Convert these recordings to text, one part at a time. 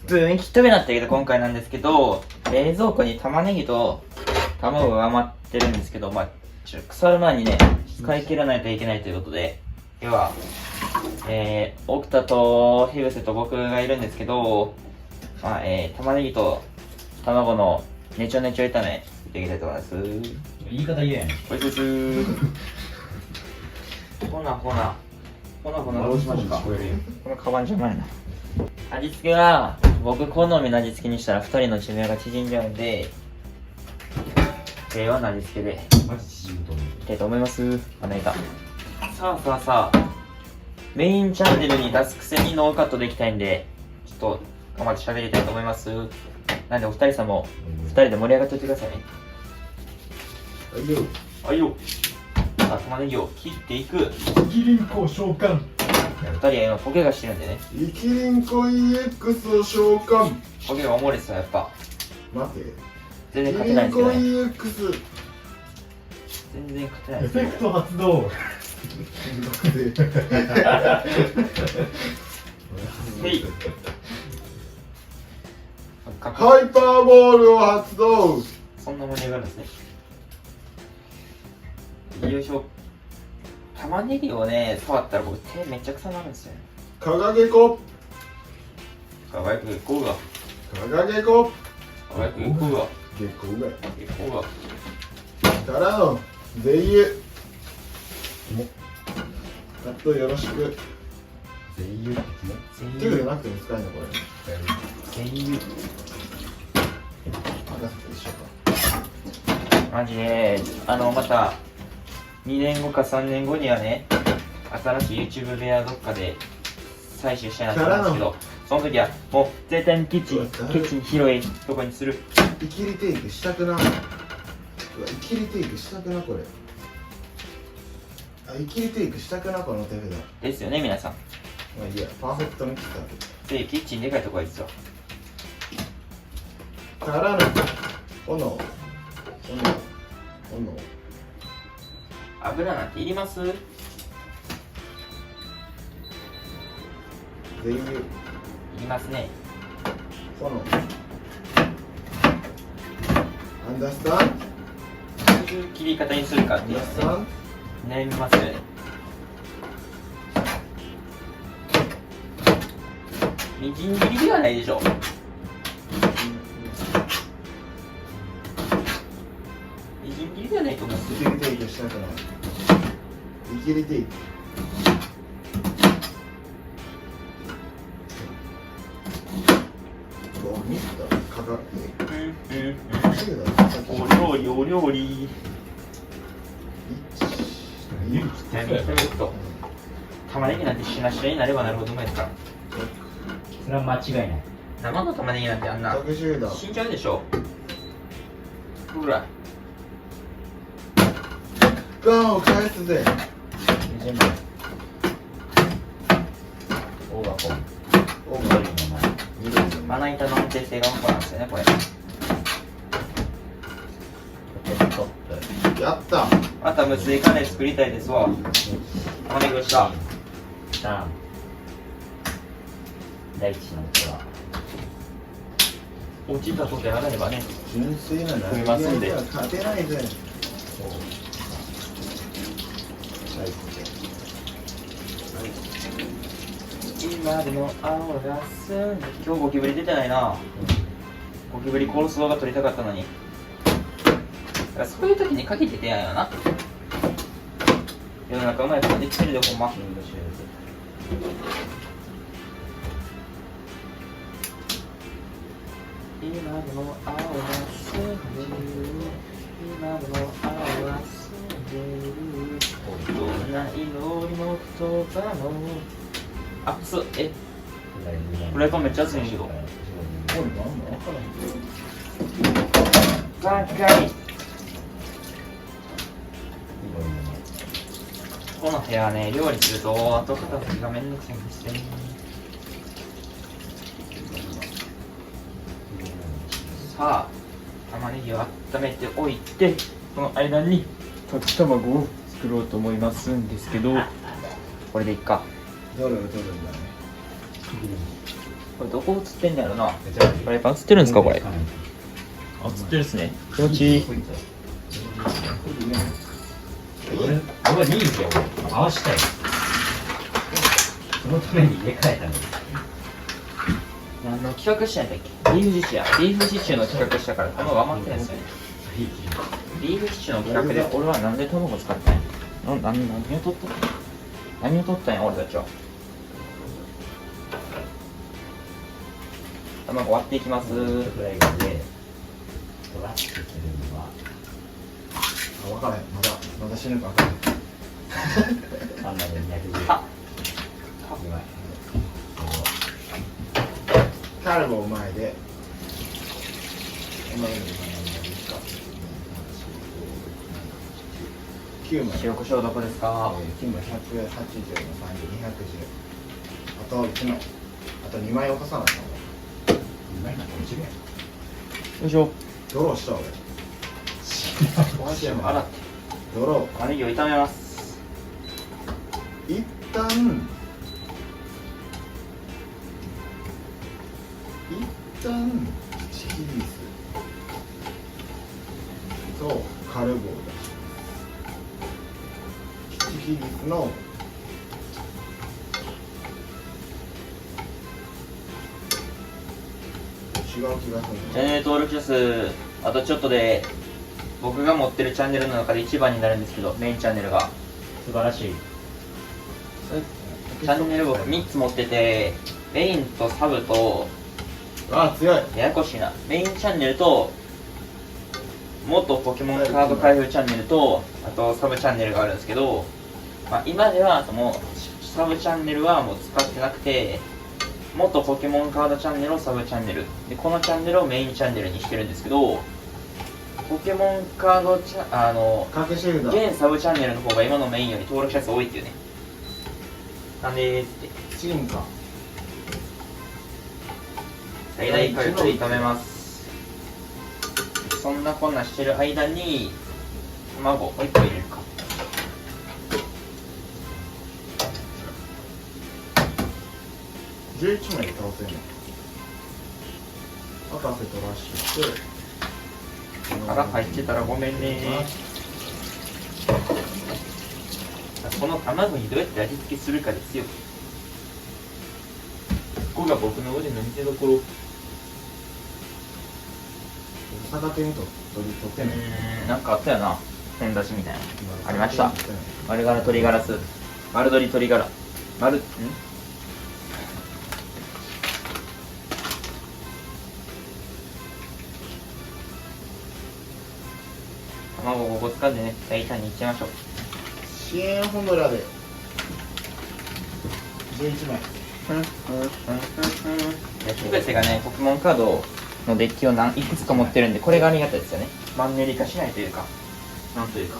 分きっとめなったけど今回なんですけど、冷蔵庫に玉ねぎと卵が余ってるんですけど、腐る前にね、使い切らないといけないということで、今日は、奥田と樋口と僕がいるんですけど、玉ねぎと卵のねちょねちょ炒め、やっていきたいと思います。言い方言えやん。ほいほいほなどうしましょうか。このカバンじゃないな。味付けは僕好みの味付けにしたら2人の寿命が縮んじゃうんで、平和な味付けでマジ縮むと思う。いきたいと思います。さあメインチャンネルに出すくせにノーカットでいきたいんで、ちょっと頑張って喋りたいと思います。なんでお二人さんも2人で盛り上がっておいてくださいね。はいよ。さあ玉ねぎを切っていく。キリンコ召喚。2人は今ポケがしてるんでね。イキリンコ EX を召喚。ポケが重いですよやっぱ。待て。全然イキ勝てないリンですけどコね。 EX。全然勝てないエですけどフェクト発動。ハイパーボールを発動。そんな盛り上がるんですね。よいしょ。玉ねぎをね、触ったら僕手めっちゃ臭なるんですよね。かがげこ。輝くこうが。かがげこ。輝くこうが。げこが。こうが。からのぜいゆ。カットよろしく。全員手じゃなくても使えんのこれ。全油。任せて一緒か。マジで、また、2年後か3年後にはね、新しい YouTube 部屋どっかで採取したいなと思うんですけど、その時はもう絶対にキッチン広いとこにする。イキリテイクしたくな。うわイキリテイクしたくなこれ。あイキリテイクしたくなこの手札。ですよね、皆さん。まあいいや、パーフェクトに切ったわけ。で、キッチンでかいとこがいいですよ。からの炎。油なんていります？ぜいゆ。いりますね。炎。アンダースタン。どういう切り方にするかっていうのはね、悩みますよね。みじん切りではないでしょ。みじん切りではないと思うんですよ。イキリテイクしたくな。イキリテイク。ミスターかかってお料理。ちなみにそれ言うと、玉ねぎなんてしなしなになればなるほどうまいですから。それは間違いない。生の玉ねぎなんてあんな110だ。死んじゃうでしょ。ほら。ガンを返すぜ。全部。オーバーコン。お緑の前。まな板の安定性が半端なんですよね、これ。トップ。やった。また無水カレー作りたいですわ。玉ねぎをした。 3。第一の器。落ちたとて洗えばね。純粋な食いますんでは勝てないぜ。今でも青が澄んで。今日ゴキブリ出てないな。ゴキブリ殺す動画撮りたかったのに。だからそういう時に限って出会いよな。世の中うまいことできてるでほんま。今でも青が澄んでる。今でも青が澄んでる。どんな祈りの言葉も。熱っ。フライパンめっちゃ熱いんだけど。高い。この部屋ね、料理すると後片付けがめんどくさいんですよね。さあ、玉ねぎを温めておいて、その間に溶き卵を作ろうと思いますんですけど、これでいっか。どれを取るんだね。これどこ映ってんのやろな。じゃあフライパン映ってるんですかこれ。こあ、映ってるっすね。気持ちいい。俺は人気を合わしたい。そのために入れ替えたの。何の企画したんやったっけ？ビーフシチューや。ビーフシチューの企画したから卵余ってるんですよね。ビーフシチューの企画で俺はなんで卵使ったんや。何を取った？何を取ったんや俺たちは。卵割っていきます。フライがで、トラッとするのは、分からへん。まだ死ぬか分からへん。3まで210。あうまい。カルボを前で9枚塩コショウどこですか？ 9枚180の30、210。あと1枚。あと2枚落とさないと。うまいな、これ違う。よいしょ。ドローした俺。洗ってドロ玉ねぎを炒めます。ー。一旦チキリスとカルボを出します。チキリスの違う気がするチャンネル登録者数あとちょっとで僕が持ってるチャンネルの中で一番になるんですけど、メインチャンネルが素晴らしい。チャンネル僕3つ持ってて、メインとサブとあ、強い。ややこしいな、メインチャンネルと元ポケモンカード開封チャンネルとあとサブチャンネルがあるんですけど、今ではそのサブチャンネルはもう使ってなくて、元ポケモンカードチャンネルをサブチャンネルで、このチャンネルをメインチャンネルにしてるんですけど、ポケモンカード隠し札。現サブチャンネルの方が今のメインより登録者数多いっていうね。なんでーって進化。最大火力で炒めます。そんなこんなしてる間に卵を1個入れるか。11枚で倒せるの。博士とラッシュして。腹入ってたらごめんね。この卵にどうやって味付けするかですよ。ここが僕の腕の見せ所。逆手に取ってんの。なんかあったよな、変出しみたいな。ありました。丸柄鶏ガラス、丸鶏鶏ガラ、卵5個使ってね、大胆にいっちゃいましょう。支援ホムラで11枚。全てがね、ポケモンカードのデッキをいくつか持ってるんで、これがありがたいですよね。マンネリ化しないというか、なんというか、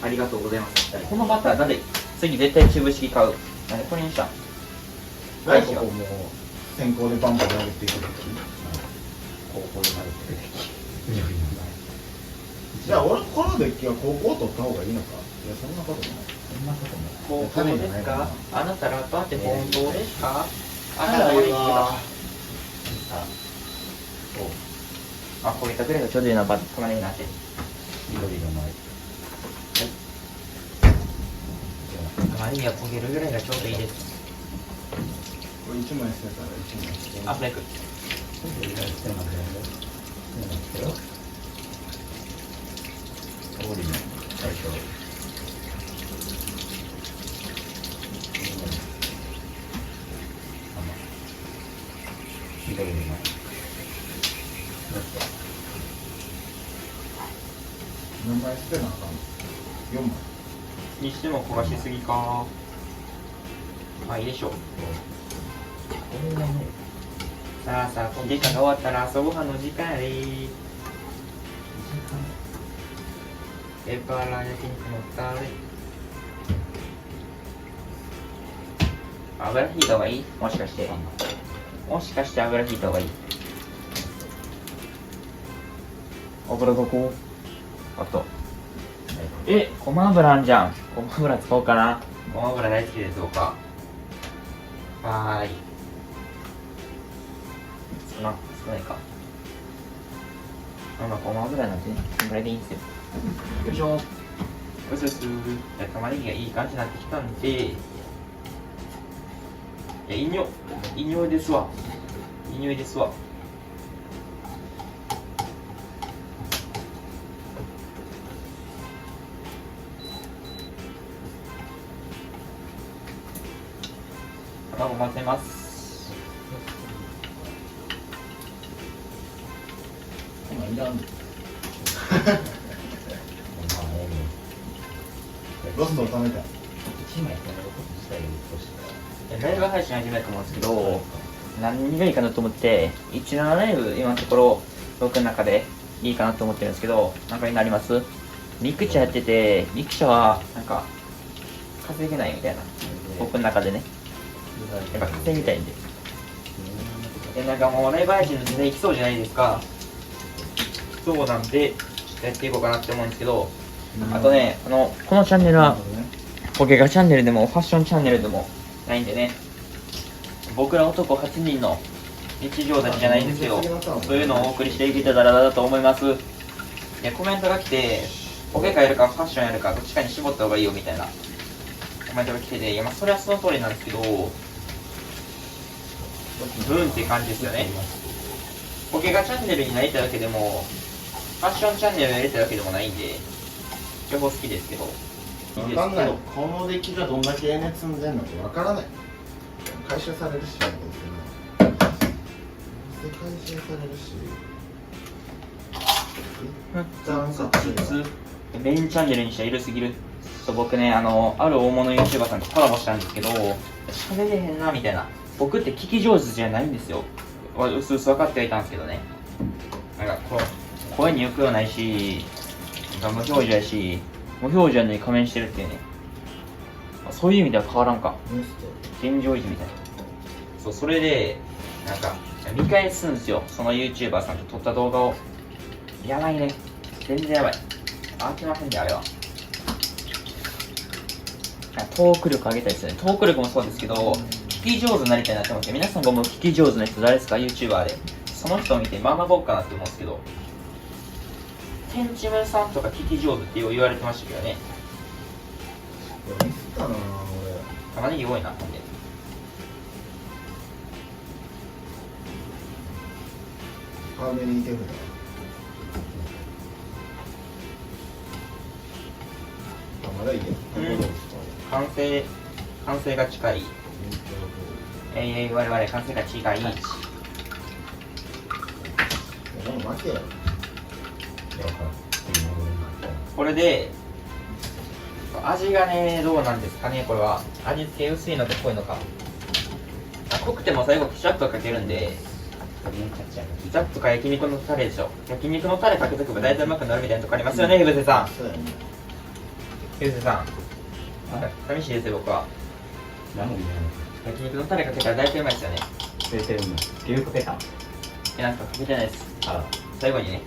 ありがとうございます。このバターなんで次絶対チューブ式買う。なんでこれにしたん？大志はもう先行でバンバン投げていくとき。高校で投げてる時。じゃあ俺このデッキは高校取った方がいいのか。いやそんなことない。そんなことない。高校ですか？あなたラッパーって本当ですか？あなたはいこれ一番。こういったぐらいがちょうどいいな、玉ねぎになってる。緑の前。玉ねぎが焦げるぐらいがちょうどいいです。これ1枚捨てたら1枚捨てあ、フレーク。緑の最初。緑の前。何枚捨てなあかんの。4枚。にしても焦がしすぎか。いいでしょう。これがね、さあさあ、コンディションが終わったら朝ごはんの時間やで。ペーパーラー焼き肉のタレ。油引いた方がいい？もしかして油引いた方がいい？油どこ？あと。ごま油あんじゃん。ごま油使おうかな。ごま油大好きでどうか。はーい。そんな少ないか。まあ5万ぐらいなんでね、こんぐらいでいいんですよ。よいしょ。うすうす。玉ねぎがいい感じになってきたんで、いや、いい匂いですわ。いい匂いですわ。卵混ぜます。今いらんの。ロストを貯めた。一枚このこと自体をとしてライブ配信始めると思うんですけど、何がいいかなと思って、17ライブ今のところ僕の中でいいかなと思ってるんですけど、なんかになります？ミクチャやってて、ミクチャはなんか稼げないみたいな。僕の中でね。やっぱ稼ぎたいんで。なんかもうライブ配信の時代行きそうじゃないですか。そうなんで、やっていこうかなって思うんですけど、あとね、このチャンネルは、ポケガチャンネルでもファッションチャンネルでもないんでね、僕ら男8人の日常たちじゃないんですけど、そういうのをお送りしていけたらだと思います。で、コメントが来て、ポケカやるかファッションやるかどっちかに絞った方がいいよみたいなコメントが来てて、いやまあそれはその通りなんですけど、ブーンって感じですよね。ポケガチャンネルになりたいわけでも、ファッションチャンネルになりたいわけでもないんで、両方好きですけど。分かんない。この出来がどんだけエネ積んでんのか分からない。回収されるし、どうせな。回収されるし。メインチャンネルにしてはいるすぎる。僕ね、ある大物 YouTuber さんとコラボしたんですけど、喋れへんなみたいな。僕って聞き上手じゃないんですよ。うすうす分かってはいたんですけどね。なんか声に抑揚ないし、無表情やし、無表情やのに仮面してるっていうね。そういう意味では変わらんか。現状維持みたいな。そう、それで、なんか、見返すんですよ。その YouTuber さんと撮った動画を。やばいね。全然やばい。飽きませんね、あれは。トーク力上げたいですよね。トーク力もそうですけど、聞き上手になりたいなって思って、皆さんがもう聞き上手な人誰ですか YouTuber で。その人を見て学ぼうかなって思うんですけど、天地村さんとか聞き上手って言われてましたけどね。ミスったなぁ、玉ねぎ多いな、ほんで。俺。ハーメニー手札。まだいいや。完成が近い。我々完成が近い。負けやろ。これで味がねどうなんですかね。これは味付け薄いのか濃いのか。濃くても最後ケチャップかけるんで、ケチャップか焼肉のタレでしょ。焼肉のタレかけとけば大体うまくなるみたいなとこありますよね、ひぶせさん。ひぶせさん、寂しいですよ僕は。焼肉のタレかけたら大体うまいですよね。くれてるの牛かけた。なんかかけてないです。最後にね、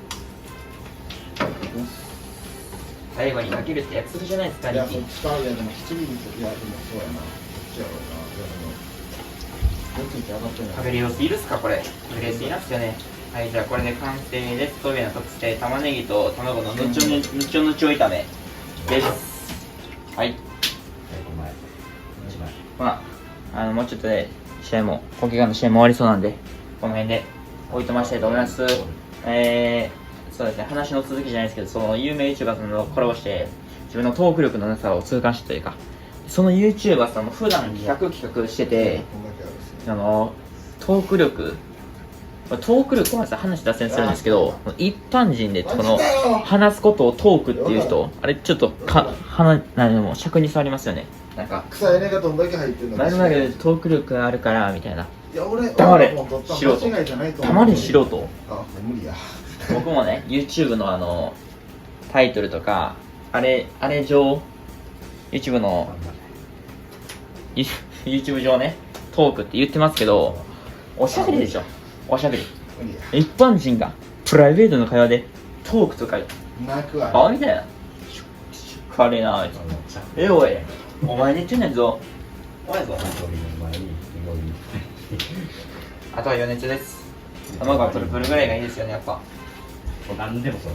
最後にかけるって約束じゃないですか。いや、そっちか。いや、でも七輪ですよ。いや、でもそうやな。こっちやろうな。いや、でもどっちに上がってんの。食べる様子いるっすかこれ。食べる様子いますよね。はい、じゃあこれで完成です。トビの特製玉ねぎと卵のぬちょぬちょ炒めです。はい。まあ、もうちょっとで試合も、ポケガンの試合も終わりそうなんで、この辺で置いとましたいと思います。そうですね、話の続きじゃないですけど、その有名 YouTuber さんのコラボして、自分のトーク力のなさを痛感したというか、その YouTuber さんも普段企画してて、トーク力はさ、話脱線するんですけど、一般人でこの話すことをトークっていう人、あれちょっとも尺に触りますよね。なんか草エネがどんだけ入ってるのか。前の中でトーク力あるからみたいな。いや、俺黙れ素人。黙れ素人。あ、無理や。僕もね、YouTube のタイトルとか、あれ上、YouTube の、YouTube 上ね、トークって言ってますけど、おしゃべりでしょ。おしゃべり。一般人がプライベートの会話でトークとか泣くわ。みたいな。軽いなあいつ。おい、お前に言ってんねんぞ。おいぞ。あとは余熱です。卵がプルプルぐらいがいいですよね、やっぱ。何でもそう。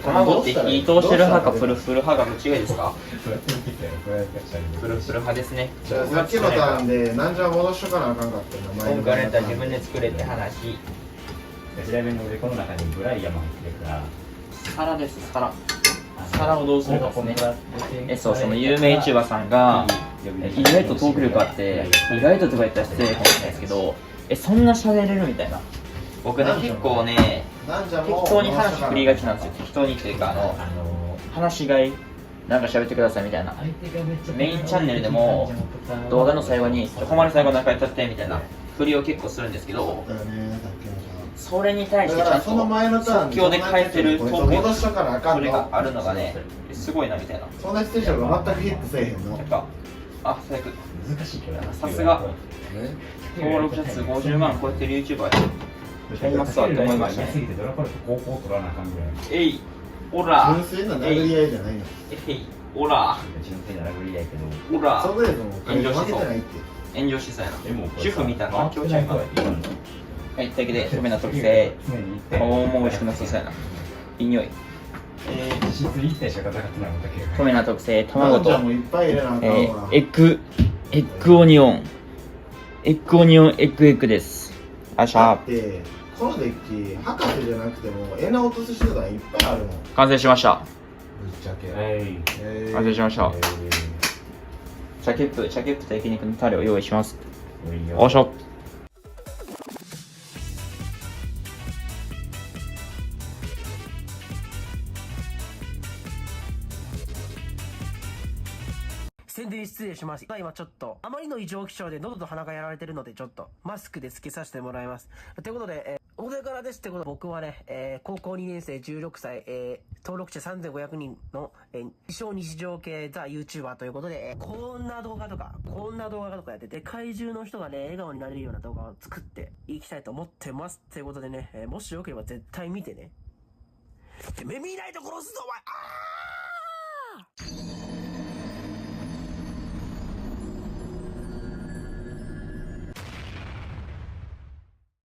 卵って火通してる派かプルプル派がどっちがいいですか？そうやって見てきたよ。これやってきたプルプル派ですね。じゃあさっきのターンでなんじゃ戻しとかなあかんかったんだ。今回レンタ自分で作れって話。ちなみに俺この中にブライヤも入ってるから皿です、皿。皿をどうするかですね。そその有名 YouTuber さんが意外とトーク力あって意外ととか言ったら失礼かもしれないですけど、そんな喋れるみたいな。僕ね結構ね適当に話振りがちなんですよ。適当にっていうか話しがいなんか喋ってくださいみたいな。メインチャンネルでも動画の最後に「ほんまに最後仲良くやって」みたいな振りを結構するんですけど、それに対してちゃんと即興で変えてるトーク力、それがあるのがねすごいなみたいな。そんなシチュエーションが全くヒットせえへんの。なんか最悪。難しいけどさすが登録者数50万超えてる YouTuber やりますわって思いましたね。ドラコルと高校取らなあかんぐらい。えいオラ純粋な殴り合いじゃないの。えいオラ純粋な殴り合いけどオラそこでも炎上しそう。負けてないって。炎上しそうやな。も主婦みたいな環境ちゃいます。はい、というわけで、米の特製、常にも美味しくなさそうやな。いい匂い。実質1点しか戦ってないもんだけど。米の特製、卵と、もいっぱい入れなあかんわ。エッグオニオン、エッグです。あしゃだってこのデッキ博士じゃなくてもエナ落とす手段いっぱいあるもん。完成しました。ぶっちゃけ。完成しました。チャケップと焼肉のタレを用意します。よいしょ。宣伝失礼します。今ちょっと、あまりの異常気象で喉と鼻がやられてるので、ちょっと、マスクでつけさせてもらいます。ということで、これからですってことで、僕はね、高校2年生16歳、登録者3500人の、自称日常系ザ YouTuber ということで、こんな動画とかやってて、世界中の人がね、笑顔になれるような動画を作っていきたいと思ってます。ということでね、もしよければ絶対見てね。てめえ見ないと殺すぞ、お前。あー